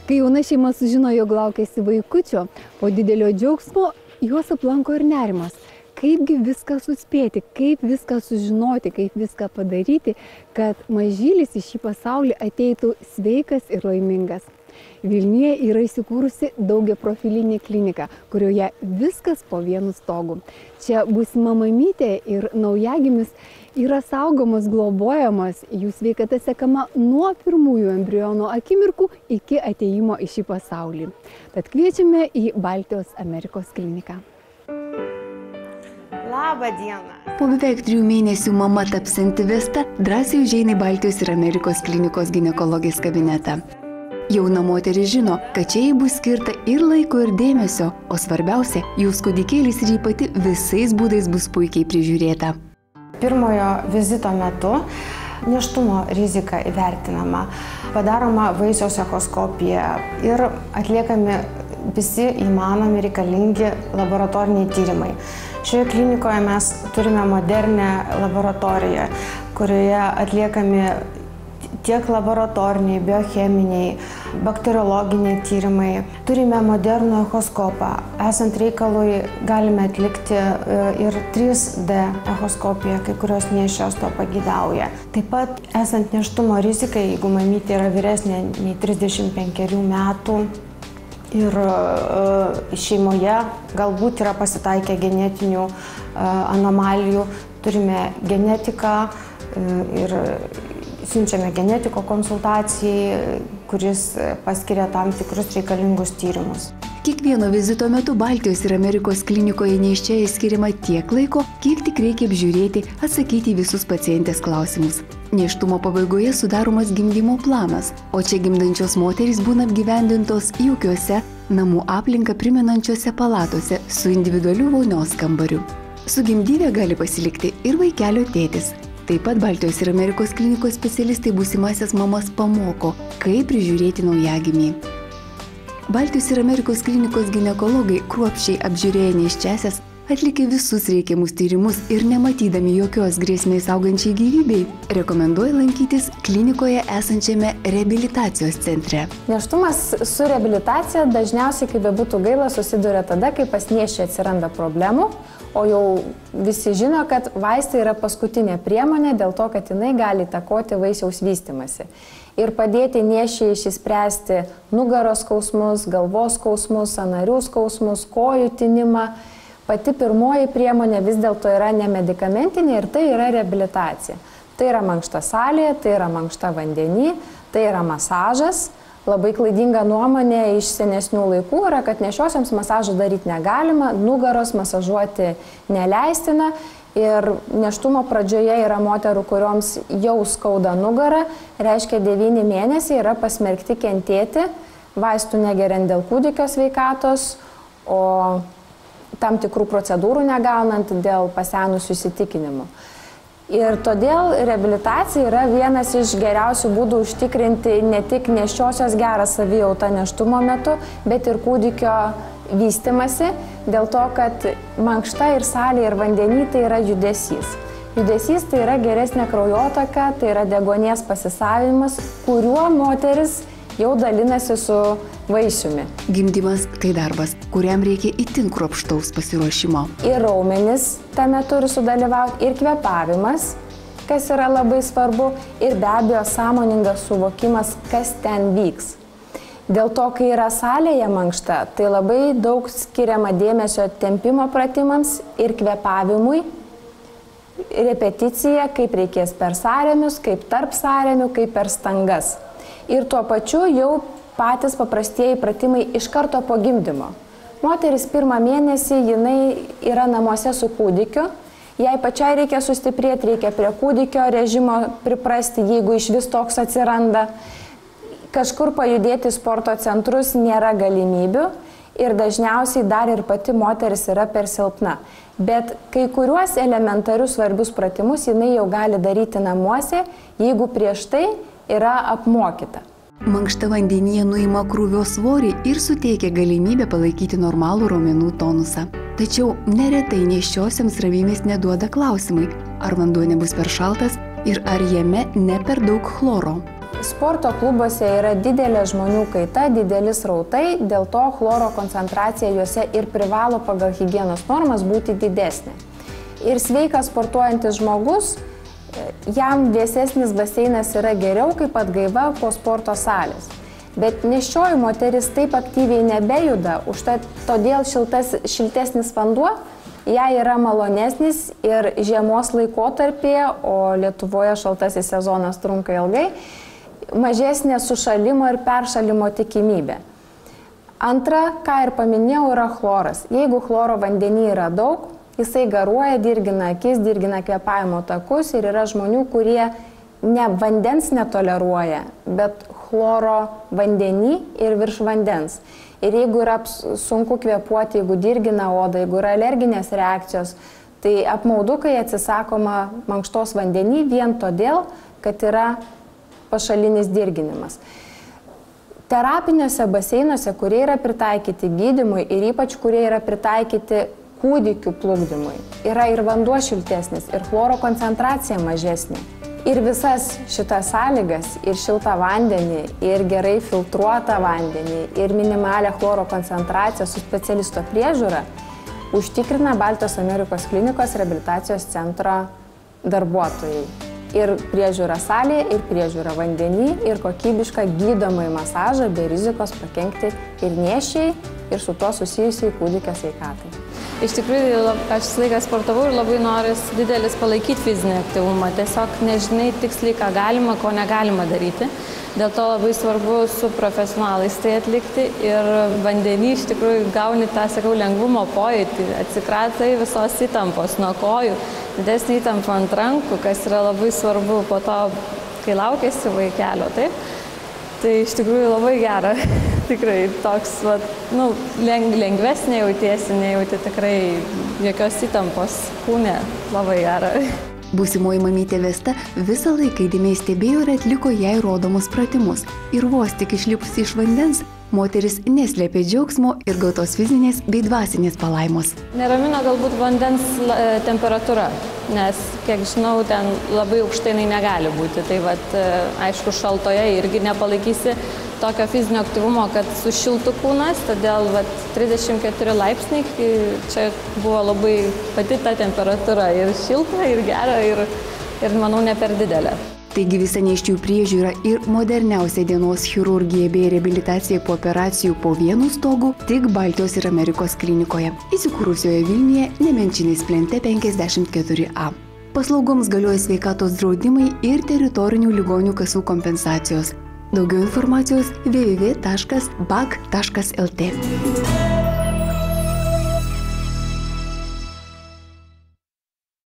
Kai jauna šeima sužino, jog laukiasi vaikučio, po didelio džiaugsmo juos aplanko ir nerimas. Kaipgi viską suspėti, kaip viską sužinoti, kaip viską padaryti, kad mažylis į šį pasaulį ateitų sveikas ir laimingas. Vilniuje yra įsikūrusi daugiaprofilinė klinika, kurioje viskas po vienu stogu. Čia būsima mamytė ir naujagimis yra saugomas, globojamas, jų sveikata sekama nuo pirmųjų embriono akimirkų iki atėjimo į šį pasaulį. Tad kviečiame į Baltijos Amerikos kliniką. Labą dieną. Po beveik 3 mėnesių mama tapsianti Vesta drąsiai užeina į Baltijos ir Amerikos klinikos ginekologijos kabinetą. Jauna moteris žino, kad čia jai bus skirta ir laiko, ir dėmesio, o svarbiausia, jos kūdikėlis ir ji pati visais būdais bus puikiai prižiūrėta. Pirmojo vizito metu nėštumo rizika įvertinama, padaroma vaisiaus echoskopija ir atliekami visi įmanomi reikalingi laboratoriniai tyrimai. Šioje klinikoje mes turime modernę laboratoriją, kurioje atliekami tiek laboratoriniai, biocheminiai, bakteriologiniai tyrimai. Turime modernų echoskopą. Esant reikalui galime atlikti ir 3D echoskopiją, kai kurios nėščios to pageidauja. Taip pat esant nėštumo rizikai, jeigu mamytė yra vyresnė nei 35 metų, ir šeimoje galbūt yra pasitaikę genetinių anomalijų, turime genetiką ir siunčiame genetiko konsultacijai, kuris paskiria tam tikrus reikalingus tyrimus. Kiekvieno vizito metu Baltijos ir Amerikos klinikoje nėščiai skiriama tiek laiko, kiek tik reikia apžiūrėti, atsakyti į visus pacientės klausimus. Nėštumo pabaigoje sudaromas gimdymo planas, o čia gimdančios moterys būna apgyvendintos jaukiuose, namų aplinką primenančiose palatose su individualiu vonios kambariu. Su gimdyve gali pasilikti ir vaikelio tėtis. Taip pat Baltijos ir Amerikos klinikos specialistai būsimasias mamas pamoko, kaip prižiūrėti naujagimį. Baltijos ir Amerikos klinikos ginekologai kruopščiai apžiūrėję nėščiąsias, atlikę visus reikiamus tyrimus ir nematydami jokios grėsmės augančiai gyvybei, rekomenduoja lankytis klinikoje esančiame reabilitacijos centre. Nėštumas su reabilitacija dažniausiai, kaip bebūtų gaila, susiduria tada, kai pas nėščią atsiranda problemų, o jau visi žino, kad vaistai yra paskutinė priemonė dėl to, kad jinai gali įtakoti vaisiaus vystymąsi. Ir padėti nėščiai išspręsti nugaros skausmus, galvos skausmus, sąnarių skausmus, kojų tinimą. Pati pirmoji priemonė vis dėlto yra nemedikamentinė ir tai yra reabilitacija. Tai yra mankšta salėje, tai yra mankšta vandenį, tai yra masažas. Labai klaidinga nuomonė iš senesnių laikų yra, kad nėščiosioms masažą daryti negalima, nugaros masažuoti neleistina. Ir nėštumo pradžioje yra moterų, kurioms jau skauda nugarą, reiškia 9 mėnesiai yra pasmerkti kentėti, vaistų negeriant dėl kūdikio sveikatos, o tam tikrų procedūrų negaunant dėl pasenusių įsitikinimų. Ir todėl reabilitacija yra vienas iš geriausių būdų užtikrinti ne tik nėščiosios gerą savijautą nėštumo metu, bet ir kūdikio vystimasi, dėl to, kad mankšta ir salė ir vandenį tai yra judesys. Judesys tai yra geresnė kraujotaka, tai yra deguonies pasisavinimas, kuriuo moteris jau dalinasi su vaisiumi. Gimdymas tai darbas, kuriam reikia itin kruopštaus pasiruošimo. Ir raumenys tame turi sudalyvauti, ir kvėpavimas, kas yra labai svarbu, ir be abejo sąmoningas suvokimas, kas ten vyks. Dėl to, kai yra salėje mankšta, tai labai daug skiriama dėmesio tempimo pratimams ir kvėpavimui, repeticija, kaip reikės per sąrėmius, kaip tarp sąrėmių, kaip per stangas. Ir tuo pačiu jau patys paprastieji pratimai iš karto po gimdymo. Moteris 1 mėnesį jinai yra namuose su kūdikiu, jai pačiai reikia sustiprėti, reikia prie kūdikio režimo priprasti, jeigu iš vis toks atsiranda. Kažkur pajudėti sporto centrus nėra galimybių ir dažniausiai dar ir pati moteris yra per silpna. Bet kai kuriuos elementarius svarbius pratimus jinai jau gali daryti namuose, jeigu prieš tai yra apmokyta. Mankšta vandenyje nuima krūvio svorį ir suteikia galimybę palaikyti normalų raumenų tonusą. Tačiau neretai nėščiosioms ramybės neduoda klausimai, ar vanduo nebus per šaltas ir ar jame ne per daug chloro. Sporto klubuose yra didelė žmonių kaita, dideli srautai, dėl to chloro koncentracija juose ir privalo pagal higienos normas būti didesnė. Ir sveikas sportuojantis žmogus, jam vėsesnis baseinas yra geriau kaip atgaiva po sporto salės. Bet nėščioji moteris taip aktyviai nebejuda, todėl šiltesnis vanduo jai yra malonesnis ir žiemos laikotarpyje, o Lietuvoje šaltasis sezonas trunka ilgai, mažesnė sušalimo ir peršalimo tikimybė. Antra, ką ir paminėjau, yra chloras. Jeigu chloro vandenį yra daug, jisai garuoja, dirgina akis, dirgina kvėpavimo takus ir yra žmonių, kurie ne vandens netoleruoja, bet chloro vandenį ir virš vandens. Ir jeigu yra sunku kvėpuoti, jeigu dirgina odą, jeigu yra alerginės reakcijos, tai apmaudu, kai atsisakoma mankštos vandenį vien todėl, kad yra pašalinis dirginimas. Terapiniuose baseinuose, kurie yra pritaikyti gydymui ir ypač kurie yra pritaikyti kūdikių plukdymui, yra ir vanduo šiltesnis, ir chloro koncentracija mažesnė. Ir visas šitas sąlygas, ir šiltą vandenį, ir gerai filtruotą vandenį, ir minimalią chloro koncentraciją su specialisto priežiūra užtikrina Baltijos Amerikos klinikos reabilitacijos centro darbuotojai. Ir priežiūra salėje, ir priežiūra vandenį, ir kokybišką gydomąjį masažą be rizikos pakenkti ir nėščiai, ir su tuo susijusiai kūdikio sveikatai. Iš tikrųjų, aš visą laiką sportavau ir labai noris didelis palaikyti fizinį aktyvumą. Tiesiog nežinai tiksliai, ką galima, ko negalima daryti. Dėl to labai svarbu su profesionalais tai atlikti ir vandenį iš tikrųjų gauni tą, sakau, lengvumo pojūtį, atsikratai visos įtampos nuo kojų, didesnį įtampą ant rankų, kas yra labai svarbu po to, kai laukiasi vaikelio, taip? Tai iš tikrųjų labai gera, tikrai toks, lengvesnė jautiesi, nejauti tikrai jokios įtampos kūne, labai gera. Būsimoji mamytė Vesta visą laiką įdėmiai stebėjo ir atliko jai rodomus pratimus. Ir vos tik išlipusi iš vandens, moteris neslėpė džiaugsmo ir gautos fizinės bei dvasinės palaimos. Neramino galbūt vandens temperatūra, nes, kiek žinau, ten labai aukštai jinai negali būti. Tai aišku, šaltoje irgi nepalaikysi tokio fizinio aktyvumo, kad sušiltų kūnas, todėl 34 laipsniai, čia buvo labai pati ta temperatūra ir šilta, ir gera, ir manau, ne per didelė. Taigi visa nėščiųjų priežiūra ir moderniausia dienos chirurgija bei reabilitacija po operacijų po vienu stogu tik Baltijos ir Amerikos klinikoje, įsikūrusioje Vilniuje, Nemenčinės plente 54A. Paslaugoms galioja sveikatos draudimai ir teritorinių ligonių kasų kompensacijos. Daugiau informacijos www.bag.lt.